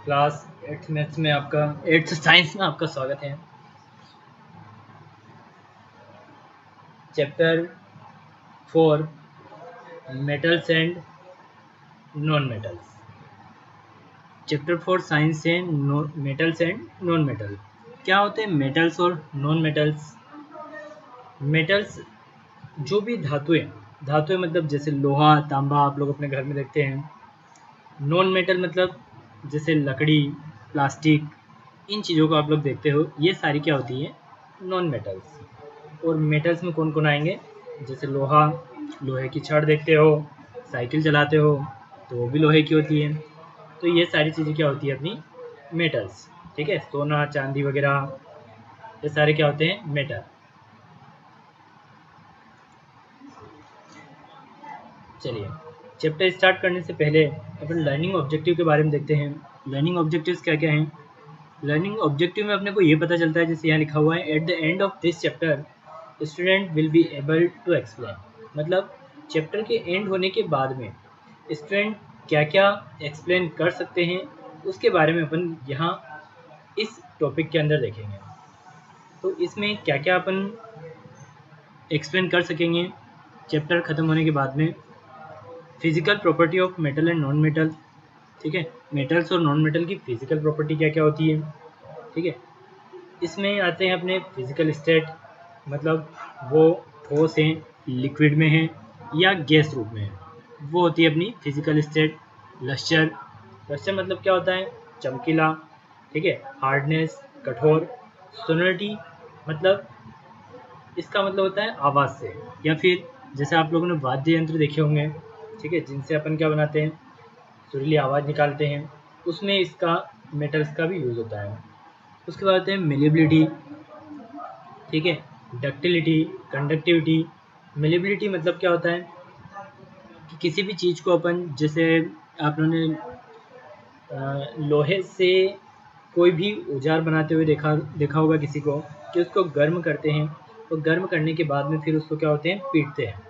Class 8th maths में आपका 8th science में आपका स्वागत है। Chapter 4 metals and non metals. Chapter 4 science है मेटल्स एंड नॉन मेटल। क्या होते हैं मेटल्स और नॉन मेटल्स? मेटल्स जो भी धातुएं मतलब जैसे लोहा, तांबा आप लोग अपने घर में देखते हैं। नॉन मेटल मतलब जैसे लकड़ी, प्लास्टिक, इन चीज़ों को आप लोग देखते हो, ये सारी क्या होती है? Non metals. और मेटल्स में कौन कौन आएंगे? जैसे लोहा, लोहे की छड़ देखते हो, साइकिल चलाते हो तो वो भी लोहे की होती है। तो ये सारी चीज़ें क्या होती है अपनी? मेटल्स। ठीक है, सोना, चांदी वगैरह, ये सारे क्या होते हैं? मेटल। चलिए, चैप्टर स्टार्ट करने से पहले अपन लर्निंग ऑब्जेक्टिव के बारे में देखते हैं। लर्निंग ऑब्जेक्टिव्स क्या क्या हैं? लर्निंग ऑब्जेक्टिव में अपने को ये पता चलता है, जैसे यहाँ लिखा हुआ है, at the end of this chapter student will be able to explain. मतलब चैप्टर के एंड होने के बाद में स्टूडेंट क्या क्या एक्सप्लेन कर सकते हैं, उसके बारे में अपन यहाँ इस टॉपिक के अंदर देखेंगे। तो इसमें क्या क्या अपन एक्सप्लेन कर सकेंगे चैप्टर ख़त्म होने के बाद में? Physical property of metal and non metal. ठीक है, मेटल्स और नॉन मेटल की फिजिकल प्रॉपर्टी क्या क्या होती है। ठीक है, इसमें आते हैं अपने फिजिकल स्टेट, मतलब वो ठोस हैं, लिक्विड में हैं या गैस रूप में है, वो होती है अपनी फिजिकल स्टेट। लस्चर, लस्चर मतलब क्या होता है? चमकीला। ठीक है, हार्डनेस, कठोर। सोनोरिटी मतलब इसका मतलब होता है आवाज़ से, या फिर जैसे आप लोगों ने वाद्य यंत्र देखे होंगे, ठीक है, जिनसे अपन क्या बनाते हैं? सुरीली आवाज़ निकालते हैं, उसमें इसका मेटल्स का भी यूज़ होता है। उसके बाद आते हैं मेलेबिलिटी। ठीक है, डक्टिलिटी, कंडक्टिविटी। मेलेबिलिटी मतलब क्या होता है कि किसी भी चीज़ को अपन, जैसे आप लोगों ने लोहे से कोई भी औजार बनाते हुए देखा होगा किसी को, कि उसको गर्म करते हैं, तो गर्म करने के बाद में फिर उसको क्या होते हैं? पीटते हैं।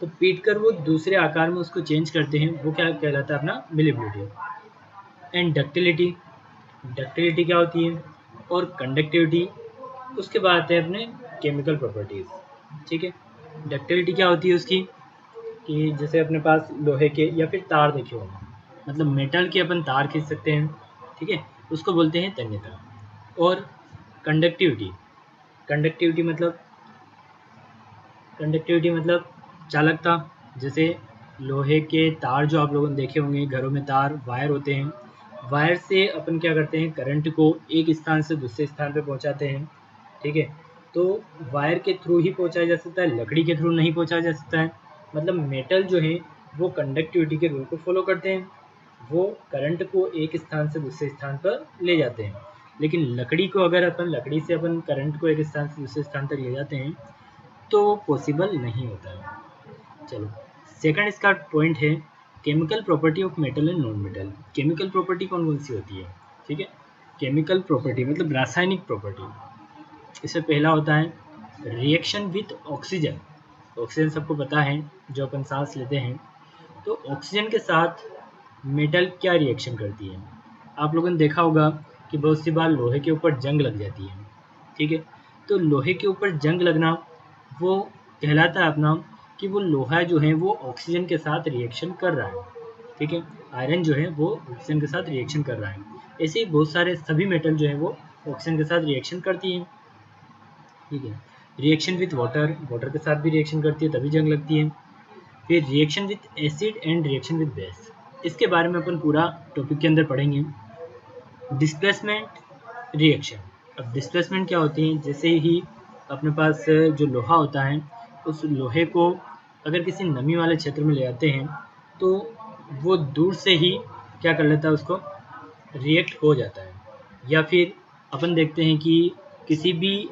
तो पीट कर वो दूसरे आकार में उसको चेंज करते हैं, वो क्या कहलाता है? अपना मेलेबिलिटी। एंड डक्टिलिटी, डक्टिलिटी क्या होती है? और कंडक्टिविटी। उसके बाद आते हैं अपने केमिकल प्रॉपर्टीज़। ठीक है, डक्टिलिटी क्या होती है उसकी? कि जैसे अपने पास लोहे के या फिर तार देखे होंगे, मतलब मेटल के अपन तार खींच सकते हैं। ठीक है, उसको बोलते हैं तन्यता। और कंडक्टिविटी, कंडक्टिविटी मतलब कंडक्टिविटी मतलब चालकता। जैसे लोहे के तार जो आप लोगों ने देखे होंगे, घरों में तार, वायर होते हैं, वायर से अपन क्या करते हैं? करंट को एक स्थान से दूसरे स्थान पे पहुंचाते हैं। ठीक है, तो वायर के थ्रू ही पहुंचाया जा सकता है, लकड़ी के थ्रू नहीं पहुंचाया जा सकता है। मतलब मेटल जो है वो कंडक्टिविटी के रूल को फॉलो करते हैं, वो करंट को एक स्थान से दूसरे स्थान पर ले जाते हैं। लेकिन लकड़ी को अगर अपन लकड़ी से अपन करंट को एक स्थान से दूसरे स्थान तक ले जाते हैं तो वो पॉसिबल नहीं होता है। चलो, सेकंड इसका पॉइंट है chemical property of metal and non metal. Chemical property कौन कौन सी होती है? ठीक है, केमिकल प्रॉपर्टी मतलब रासायनिक प्रॉपर्टी। इसमें पहला होता है रिएक्शन विथ ऑक्सीजन। ऑक्सीजन सबको पता है, जो अपन सांस लेते हैं। तो ऑक्सीजन के साथ मेटल क्या रिएक्शन करती है? आप लोगों ने देखा होगा कि बहुत सी बार लोहे के ऊपर जंग लग जाती है। ठीक है, तो लोहे के ऊपर जंग लगना वो कहलाता है अपना कि वो लोहा जो है वो ऑक्सीजन के साथ रिएक्शन कर रहा है। ठीक है, आयरन जो है वो ऑक्सीजन के साथ रिएक्शन कर रहा है। ऐसे ही बहुत सारे सभी मेटल जो है वो ऑक्सीजन के साथ रिएक्शन करती हैं। ठीक है, रिएक्शन विथ वाटर, वाटर के साथ भी रिएक्शन करती है, तभी जंग लगती है। फिर reaction with acid and reaction with base, इसके बारे में अपन पूरा टॉपिक के अंदर पढ़ेंगे। डिस्प्लेसमेंट रिएक्शन, अब डिस्प्लेसमेंट क्या होती है? जैसे ही अपने पास जो लोहा होता है, उस लोहे को अगर किसी नमी वाले क्षेत्र में ले जाते हैं तो वो दूर से ही क्या कर लेता है? उसको रिएक्ट हो जाता है। या फिर अपन देखते हैं कि किसी भी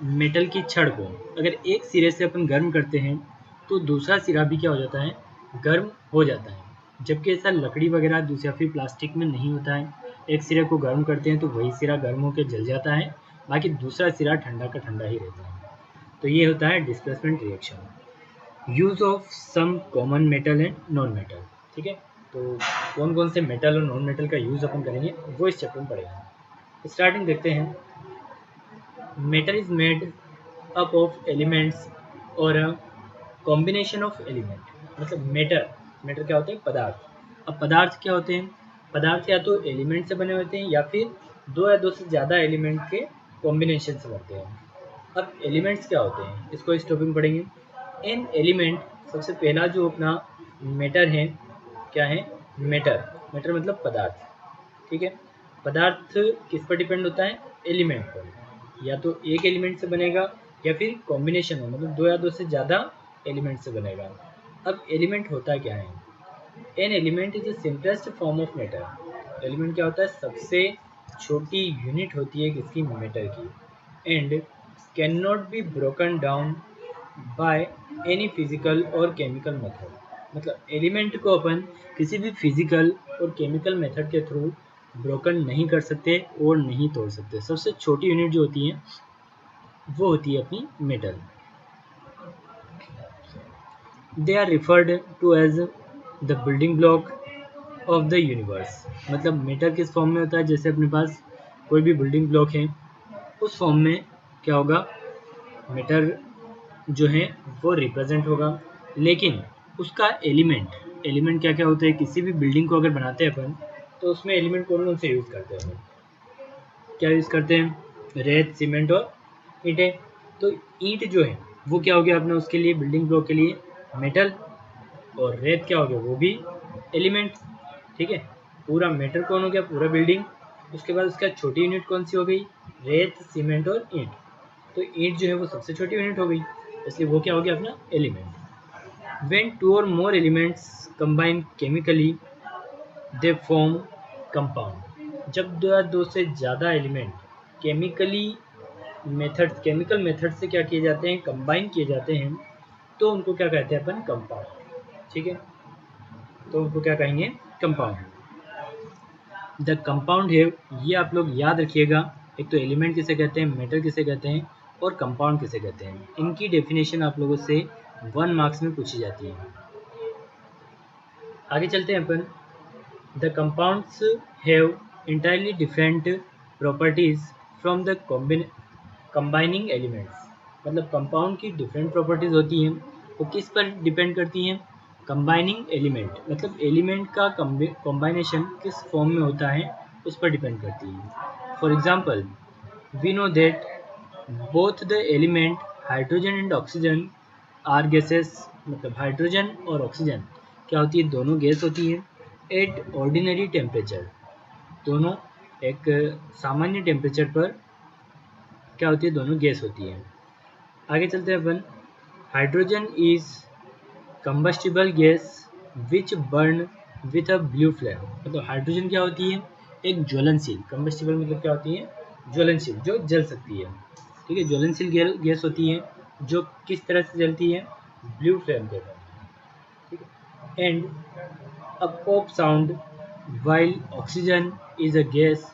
मेटल की छड़ को अगर एक सिरे से अपन गर्म करते हैं तो दूसरा सिरा भी क्या हो जाता है? गर्म हो जाता है। जबकि ऐसा लकड़ी वगैरह दूसरा फिर प्लास्टिक में नहीं होता है। एक सिरे को गर्म करते हैं तो वही सिरा गर्म होकर जल जाता है, बाकी दूसरा सिरा ठंडा का ठंडा ही रहता है। तो ये होता है displacement reaction. Use of some common metal and non metal. ठीक है, तो कौन कौन से मेटल और नॉन मेटल का यूज़ अपन करेंगे वो इस चैप्टर में पढ़ेंगे। स्टार्टिंग देखते हैं। Metal is made up of elements और कॉम्बिनेशन ऑफ एलिमेंट। मतलब मेटर क्या होते हैं? पदार्थ। अब पदार्थ क्या होते हैं? पदार्थ या तो एलिमेंट से बने होते हैं या फिर दो या दो से ज़्यादा एलिमेंट के कॉम्बिनेशन से बनते हैं। अब एलिमेंट्स क्या होते हैं इसको इस टॉपिक में पढ़ेंगे। इन एलिमेंट, सबसे पहला जो अपना मेटर है, क्या है? मेटर मतलब पदार्थ। ठीक है, पदार्थ किस पर डिपेंड होता है? एलिमेंट पर। या तो एक एलिमेंट से बनेगा या फिर कॉम्बिनेशन में, मतलब दो या दो से ज़्यादा एलिमेंट से बनेगा। अब एलिमेंट होता क्या है? An element is the simplest form of matter. Element क्या होता है? सबसे छोटी यूनिट होती है किसकी? मैटर की। And can not be broken down by any physical और केमिकल मेथड। मतलब एलिमेंट को अपन किसी भी फिजिकल और केमिकल मेथड के थ्रू ब्रोकन नहीं कर सकते और नहीं तोड़ सकते। सबसे छोटी यूनिट जो होती है वो होती है अपनी metal. They are referred to as the building block of the universe. मतलब मेटर किस फॉर्म में होता है? जैसे अपने पास कोई भी बिल्डिंग ब्लॉक है, उस फॉर्म में क्या होगा? मेटर जो है वो रिप्रेजेंट होगा। लेकिन उसका एलिमेंट क्या क्या होते हैं? किसी भी बिल्डिंग को अगर बनाते हैं अपन, तो उसमें एलिमेंट कौन कौन से यूज़ करते हैं अपन? क्या यूज़ करते हैं? रेत, सीमेंट और ईंटें। तो ईंट जो है वो क्या हो गया अपना उसके लिए, बिल्डिंग ब्लॉक के लिए मेटल, और रेत क्या हो गया? वो भी एलिमेंट। ठीक है, पूरा मेटर कौन हो गया? पूरा बिल्डिंग। उसके बाद उसका छोटी यूनिट कौन सी हो गई? रेत, सीमेंट और ईंट। तो ईंट जो है वो सबसे छोटी यूनिट हो गई, इसलिए वो क्या हो गया अपना? एलिमेंट। व्हेन टू और more elements combine chemically they form compound. जब दो से ज़्यादा एलिमेंट केमिकल मेथड से क्या किए जाते हैं? कंबाइन किए जाते हैं, तो उनको क्या कहते हैं अपन? कंपाउंड। ठीक है, तो उनको क्या कहेंगे? कंपाउंड। द कंपाउंड है, ये आप लोग याद रखिएगा। एक तो एलिमेंट किसे कहते हैं, मेटर किसे कहते हैं, और कंपाउंड किसे कहते हैं। इनकी डेफिनेशन आप लोगों से 1 मार्क्स में पूछी जाती है। आगे चलते हैं अपन। The compounds have entirely different properties from the combining elements. मतलब कंपाउंड की डिफरेंट प्रॉपर्टीज होती हैं, वो किस पर डिपेंड करती हैं? कंबाइनिंग एलिमेंट, मतलब एलिमेंट का कॉम्बिनेशन किस फॉर्म में होता है उस पर डिपेंड करती है। For example, we know that both the element hydrogen and oxygen are gases. मतलब हाइड्रोजन और ऑक्सीजन क्या होती है? दोनों गैस होती है एट ऑर्डिनरी टेम्परेचर। दोनों एक सामान्य टेम्परेचर पर क्या होती है? दोनों गैस होती है। आगे चलते हैं अपन। Hydrogen is combustible gas which burn with a blue flame. मतलब हाइड्रोजन क्या होती है? एक ज्वलनशील। कंबस्टिबल मतलब क्या होती है? ज्वलनशील, जो जल सकती है। ठीक है, ज्वलनशील गैस होती है जो किस तरह से जलती है? ब्लू फ्लेम के द्वारा। ठीक है, and a pop sound while oxygen is a gas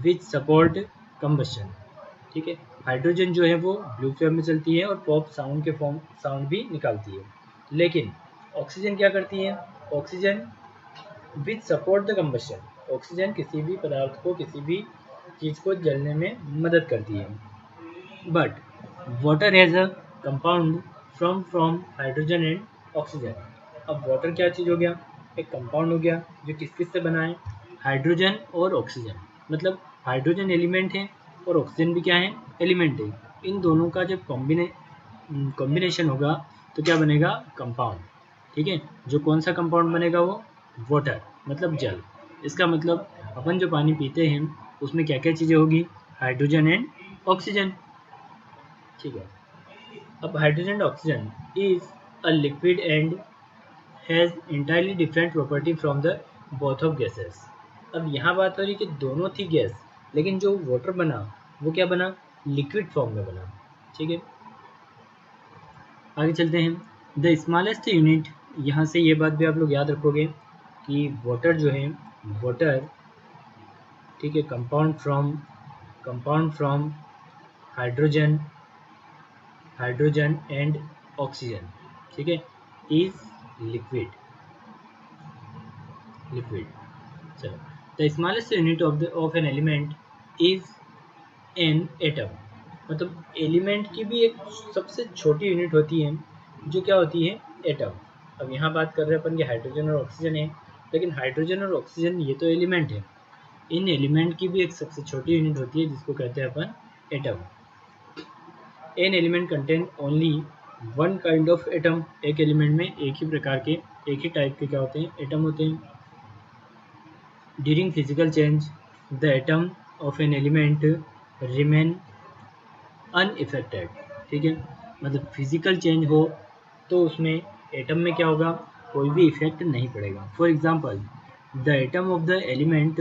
which support combustion। ठीक है, हाइड्रोजन जो है वो ब्लू फ्लेम में चलती है और पॉप साउंड के फॉर्म साउंड भी निकालती है। लेकिन ऑक्सीजन क्या करती है? Oxygen which support the combustion. Oxygen किसी भी पदार्थ को, किसी भी चीज़ को जलने में मदद करती है। But water has a compound from hydrogen and oxygen. अब वाटर क्या चीज़ हो गया? एक कंपाउंड हो गया जो किस किस से बना है? हाइड्रोजन और ऑक्सीजन। मतलब हाइड्रोजन एलिमेंट है और ऑक्सीजन भी क्या है? एलिमेंट है। इन दोनों का जब कॉम्बिनेशन होगा तो क्या बनेगा? कंपाउंड। ठीक है, जो कौन सा कंपाउंड बनेगा? वो वाटर मतलब जल। इसका मतलब अपन जो पानी पीते हैं उसमें क्या क्या चीज़ें होगी? Hydrogen and oxygen. ठीक है, अब hydrogen and oxygen is a liquid and has entirely different property from the both of gases. अब यहाँ बात हो रही कि दोनों थी गैस, लेकिन जो वाटर बना वो क्या बना? लिक्विड फॉर्म में बना। ठीक है, आगे चलते हैं। द स्मॉलेस्ट यूनिट, यहाँ से ये बात भी आप लोग याद रखोगे कि वाटर जो है, वाटर, ठीक है, compound from hydrogen and oxygen, ठीक है, इज लिक्विड। लिक्विड। चलो, the smallest unit of an element is an atom. मतलब एलिमेंट की भी एक सबसे छोटी यूनिट होती है जो क्या होती है, एटम। अब यहाँ बात कर रहे हैं अपन कि हाइड्रोजन और ऑक्सीजन है, लेकिन हाइड्रोजन और ऑक्सीजन ये तो एलिमेंट है, इन एलिमेंट की भी एक सबसे छोटी यूनिट होती है जिसको कहते हैं अपन atom. An element contain only one kind of atom. एक एलिमेंट में एक ही प्रकार के, एक ही टाइप के क्या होते हैं, एटम होते हैं। During physical change the atom of an element remain unaffected. ठीक है, मतलब फिजिकल चेंज हो तो उसमें एटम में क्या होगा, कोई भी इफेक्ट नहीं पड़ेगा। For example the atom of the element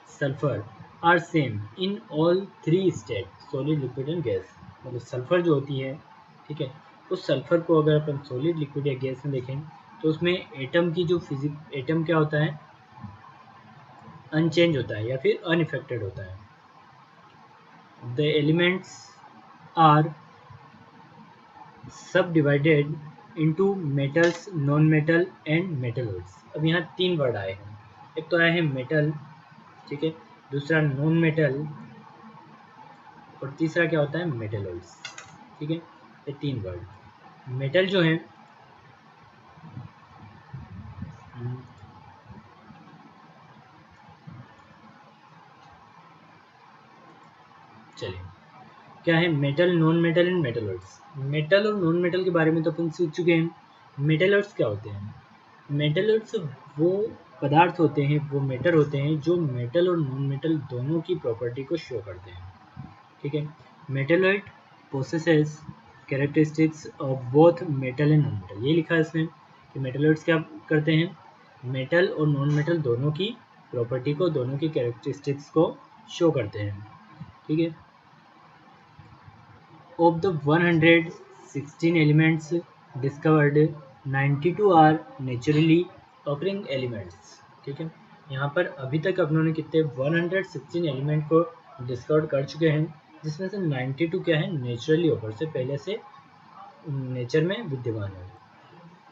sulphur are same in all three state, solid, liquid and gas. मतलब सल्फर जो होती है, ठीक है, उस सल्फर को अगर अपन सॉलिड, लिक्विड या गैस में देखें तो उसमें एटम की जो एटम क्या होता है, अनचेंज होता है या फिर अनइफेक्टेड होता है। द एलिमेंट्स आर सब divided into metals, non metal and metalloids. अब यहाँ तीन वर्ड आए हैं, एक तो आया है मेटल, ठीक है, दूसरा नॉन मेटल और तीसरा क्या होता है, मेटलॉइड्स। ठीक है, ये तीन वर्ड। मेटल जो है, चलिए क्या है, metal, non metal and metalloids. Metal और नॉन मेटल के बारे में तो अपन सीख चुके हैं। मेटलॉइड्स क्या होते हैं, मेटलॉइड्स वो पदार्थ होते हैं, वो मेटल होते हैं जो मेटल और नॉन मेटल दोनों की प्रॉपर्टी को शो करते हैं। ठीक है, metalloid possesses characteristics of both metal and non metal. ये लिखा है इसमें कि मेटलॉइड्स क्या करते हैं, मेटल और नॉन मेटल दोनों की प्रॉपर्टी को, दोनों की कैरेक्टरिस्टिक्स को शो करते हैं। ठीक है, of the 116 elements discovered 92 are naturally occurring elements. ठीक है, यहाँ पर अभी तक अपनों ने कितने 116 एलिमेंट को डिस्कवर कर चुके हैं, जिसमें से 92 क्या है, नेचुरली ऑकर से, पहले से नेचर में विद्यमान है।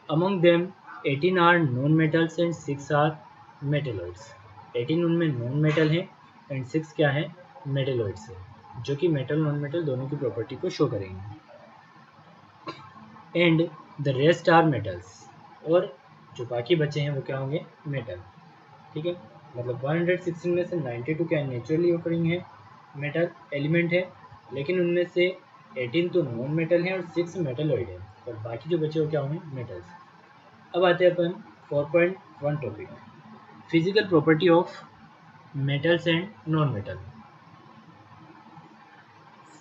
Among them 18 are non metals and 6 are metalloids. 18 उनमें नॉन मेटल है एंड 6 क्या है, मेटलॉइड्स है, जो कि मेटल नॉन मेटल दोनों की प्रॉपर्टी को शो करेंगे। And the rest are metals, और जो बाकी बचे हैं वो क्या होंगे, मेटल। ठीक है, मतलब 116 में से 92 क्या नेचुरली ऑकरिंग है, मेटल एलिमेंट है, लेकिन उनमें से 18 तो नॉन मेटल है और 6 मेटलॉइड है, और बाकी जो बचे वो क्या होंगे, मेटल्स। अब आते हैं अपन 4.1 topic, physical property of metals and non metal.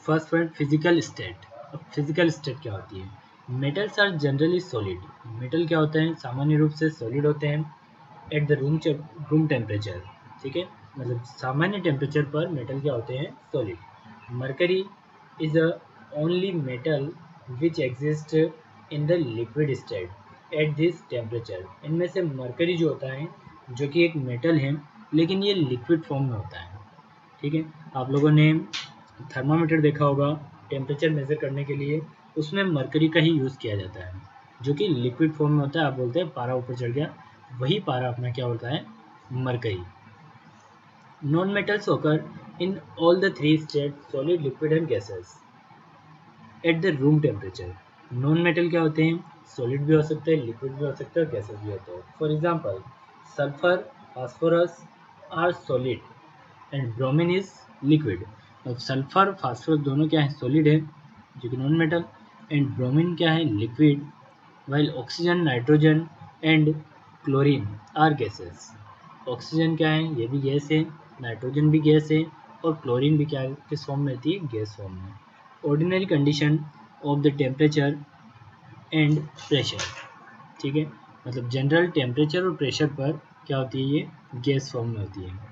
First point, physical state. अब फिजिकल स्टेट क्या होती है, metals are generally solid. Metal क्या होते हैं, सामान्य रूप से सॉलिड होते हैं एट द रूम टेम्परेचर। ठीक है, मतलब सामान्य टेम्परेचर पर मेटल क्या होते हैं, solid. Mercury is the only metal which exist in the liquid state at this temperature. इनमें से मरकरी जो होता है, जो कि एक मेटल है, लेकिन ये लिक्विड फॉर्म में होता है। ठीक है, आप लोगों ने थर्मामीटर देखा होगा टेम्परेचर मेज़र करने के लिए, उसमें मरकरी का ही यूज़ किया जाता है, जो कि लिक्विड फॉर्म में होता है। आप बोलते हैं पारा ऊपर चढ़ गया, वही पारा अपना क्या होता है, मरकरी। नॉन मेटल्स ओकर in all the three state, solid, liquid and gases at the room temperature. Non metal क्या होते हैं, सॉलिड भी हो सकते हैं, लिक्विड भी हो सकते हैं और गैसेस भी होते हैं। For example sulphur, phosphorus are solid and bromine is liquid. अब सल्फर, फास्फोरस दोनों क्या है, सॉलिड है, जो कि नॉन मेटल, एंड ब्रोमीन क्या है, liquid, while oxygen, nitrogen and chlorine are gases. Oxygen क्या है, ये भी गैस है, नाइट्रोजन भी गैस है, और क्लोरीन भी क्या है, किस फॉर्म में रहती है, गैस फॉर्म में। Ordinary condition of the temperature and pressure. ठीक है, मतलब जनरल टेम्परेचर और प्रेशर पर क्या होती है, ये गैस फॉर्म में होती है।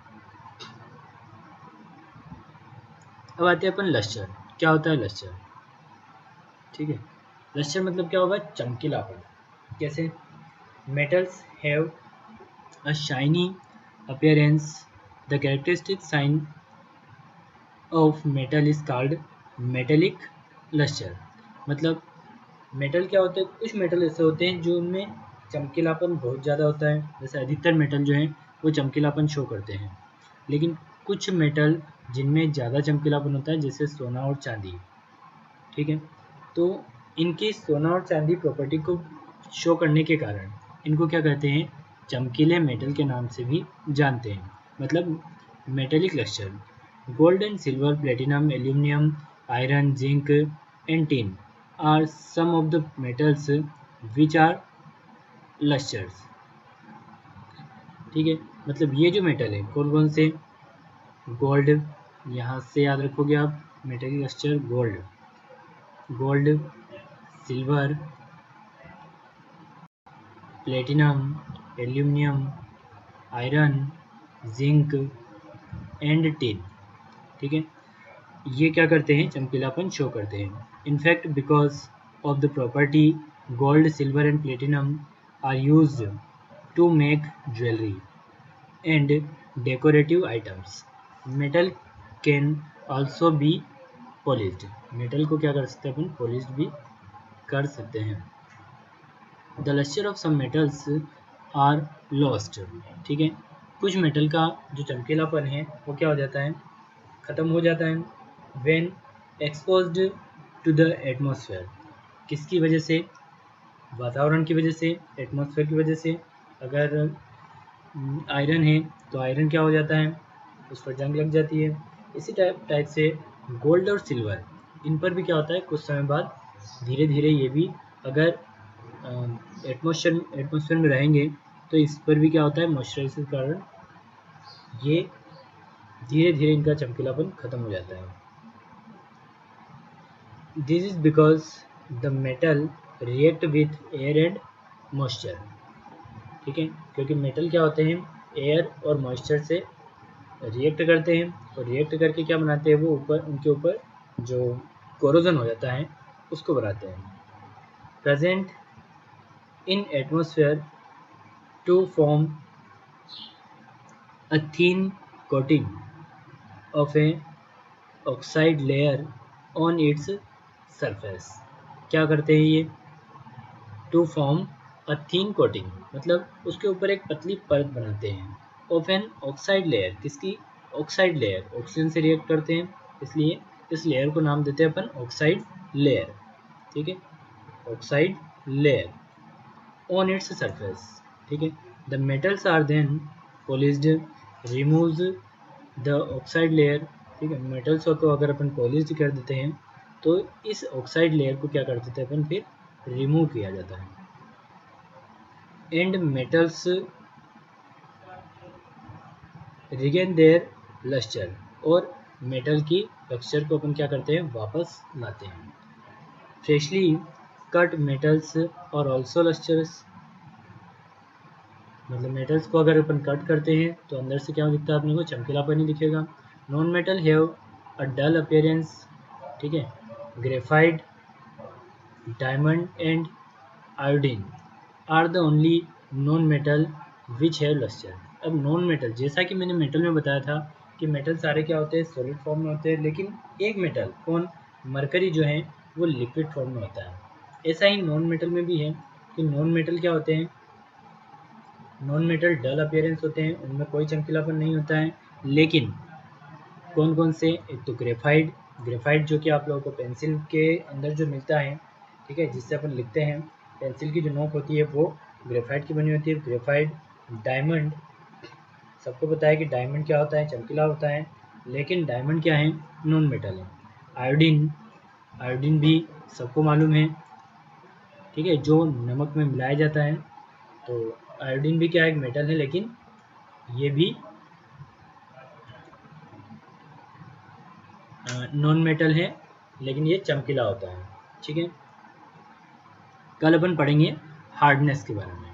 अब आते हैं अपन लस्टर। क्या होता है लस्टर, ठीक है, लस्टर मतलब क्या होगा, चमकीलापन। कैसे, metals have a shiny appearance, the characteristic sign of metal is called metallic lustre. मतलब मेटल क्या होते हैं, कुछ मेटल ऐसे होते हैं जो उनमें चमकीलापन बहुत ज़्यादा होता है, जैसे अधिकतर मेटल जो हैं वो चमकीलापन शो करते हैं, लेकिन कुछ मेटल जिनमें ज़्यादा चमकीलापन होता है जैसे सोना और चांदी, ठीक है। तो इनकी सोना और चांदी प्रॉपर्टी को शो करने के कारण इनको क्या कहते हैं, चमकीले मेटल के नाम से भी जानते हैं, मतलब metallic lustre. Gold and silver, platinum, aluminium, iron, zinc and tin are some of the metals which are lustres, ठीक है। मतलब ये जो मेटल है कौन कौन से, गोल्ड, यहाँ से याद रखोगे आप metallic lustre gold, gold, silver, platinum, aluminium, iron, zinc and tin, ठीक है। ये क्या करते हैं, चमकीलापन शो करते हैं। In fact because of the property gold, silver and platinum are used to make jewellery and decorative items. Metal can also be polished, metal को क्या कर सकते हैं अपन, पॉलिश्ड भी कर सकते हैं। The lustre of some metals are lost, ठीक है। कुछ मेटल का जो चमकीलापन है वो क्या हो जाता है, ख़त्म हो जाता है। When exposed to the atmosphere, किसकी वजह से, वातावरण की वजह से, एटमॉस्फेयर की वजह से। अगर आयरन है तो आयरन क्या हो जाता है, उस पर जंग लग जाती है। इसी टाइप से गोल्ड और सिल्वर, इन पर भी क्या होता है, कुछ समय बाद धीरे धीरे ये भी अगर एटमॉस्फेयर में रहेंगे तो इस पर भी क्या होता है, मॉइस्चराइजेशन के कारण ये धीरे धीरे इनका चमकीलापन खत्म हो जाता है। This is because the metal react with air and moisture, ठीक है। क्योंकि मेटल क्या होते हैं, एयर और मॉइस्चर से रिएक्ट करते हैं, और रिएक्ट करके क्या बनाते हैं, वो ऊपर उनके ऊपर जो कोरोजन हो जाता है उसको बनाते हैं। Present in atmosphere to form a thin coating of a oxide layer on its surface. क्या करते हैं ये, to form a thin coating, मतलब उसके ऊपर एक पतली परत बनाते हैं, ऑफ एन ऑक्साइड लेयर, किसकी, ऑक्साइड लेयर, ऑक्सीजन से रिएक्ट करते हैं, इसलिए इस लेयर को नाम देते हैं अपन ऑक्साइड लेयर, ठीक है, oxide layer on its surface, ठीक है। The metals are then polished, removes the oxide layer, ठीक है। मेटल्स को अगर अपन पॉलिश कर देते हैं तो इस ऑक्साइड लेयर को क्या कर देते हैं अपन, फिर रिमूव किया जाता है। And metals regain their lustre, और मेटल की लस्टर को अपन क्या करते हैं, वापस लाते हैं। फ्रेशली कट मेटल्स और ऑल्सो लस्टर्स, मतलब मेटल्स को अगर अपन कट करते हैं तो अंदर से क्या दिखता है अपने को, चमकीलापन ही दिखेगा। Non metal have a dull appearance, ठीक है। Graphite, diamond and iodine are the only non metal which have lustre. अब नॉन मेटल, जैसा कि मैंने मेटल में बताया था कि मेटल सारे क्या होते हैं, सॉलिड फॉर्म में होते हैं, लेकिन एक मेटल कौन, मरकरी जो है वो लिक्विड फॉर्म में होता है। ऐसा ही नॉन मेटल में भी है कि नॉन मेटल क्या होते हैं, नॉन मेटल डल अपीयरेंस होते हैं, उनमें कोई चमकीलापन नहीं होता है। लेकिन कौन कौन से, एक तो ग्रेफाइट, ग्रेफाइट जो कि आप लोगों को पेंसिल के अंदर जो मिलता है, ठीक है, जिससे अपन लिखते हैं, पेंसिल की जो नोक होती है वो ग्रेफाइट की बनी होती है, ग्रेफाइट। डायमंड, सबको पता है कि डायमंड क्या होता है, चमकीला होता है, लेकिन डायमंड क्या है, नॉन मेटल है। आयोडीन, आयोडीन भी सबको मालूम है, ठीक है, जो नमक में मिलाया जाता है। तो आयोडीन भी क्या है, एक मेटल है, लेकिन ये भी नॉन मेटल है, लेकिन ये चमकीला होता है, ठीक है। कल अपन पढ़ेंगे हार्डनेस के बारे में।